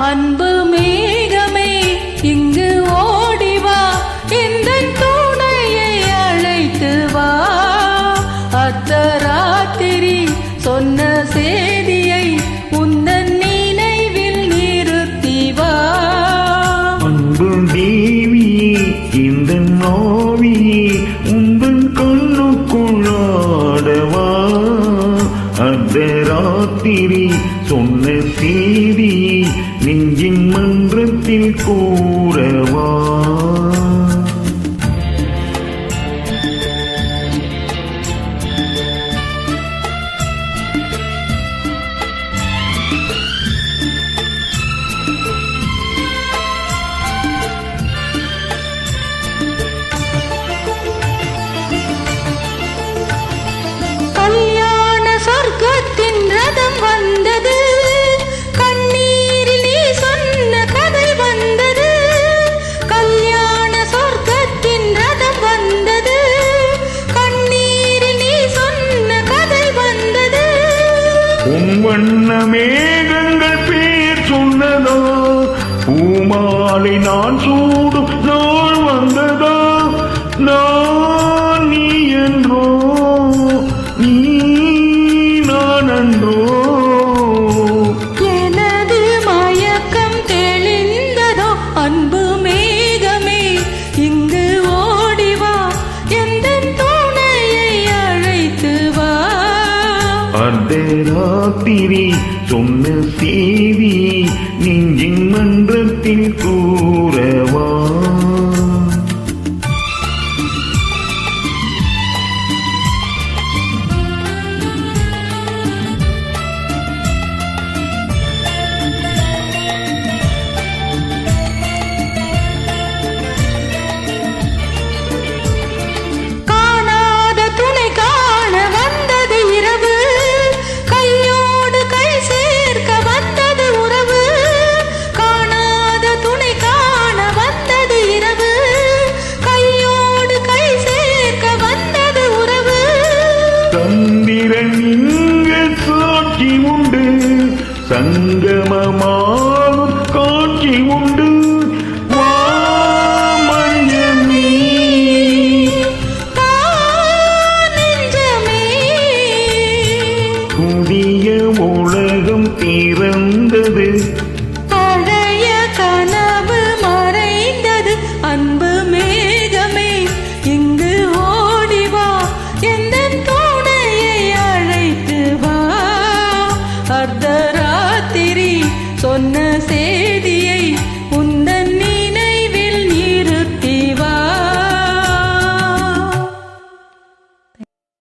அன்பு மேகமே இங்கு ஓடிவா, இந்த துணையை அழைத்து வா. அர்த்தராத்திரி சொன்ன செய்தியை உந்தன் நினைவில் நிறுத்தி வா. அன்பு தேவியே இந்த நோவியே உந்தன் கண்ணுக்குள்ளாடவா. அர்த்தராத்திரி சொன்ன செய்தியை நெஞ்சின் மன்றத்தில் கூறவா. கல்யாண சொர்க்கத்தின் ரதம் வந்தது, கண்ணீரில் நீ சொன்ன கதை வந்தது. கல்யாண சொர்க்கத்தின் ரதம் வந்தது, கண்ணீரில் நீ சொன்ன கதை வந்தது. உன் வண்ண மேகங்கள் பேர் சொன்னதோ, பூமாலை நான் சூடும் நாள் வந்ததோ. நான் நீ என்றோ நீ நான் அன்றோ. எனது மயக்கம் தெளிந்ததோ, அன்பு மேகமே இங்கு ஓடிவா, எந்த துணையை அழைத்து வா. அர்த்தராத்திரி சொன்ன செய்தி நெஞ்சின் மன்றத்தில் கூறவா. காணாத துணை காண வந்தது இரவு, கையோடு கை சேர்க்க வந்தது உறவு. காணாத துணை காண வந்தது இரவு, கையோடு கை சேர்க்க வந்தது உறவு. சந்திரன் இங்கு சாட்சி உண்டு, சங்கமமாகும் காட்சி உண்டு. வா மஞ்சமே நெஞ்சமே புதிய உலகம் பிறந்தது, பழைய கனவு மறைந்தது. அன்பு மேகமே இங்கு ஓடிவா, எந்த துணையை அழைத்து வா. அர்த்தராத்திரி சொன்ன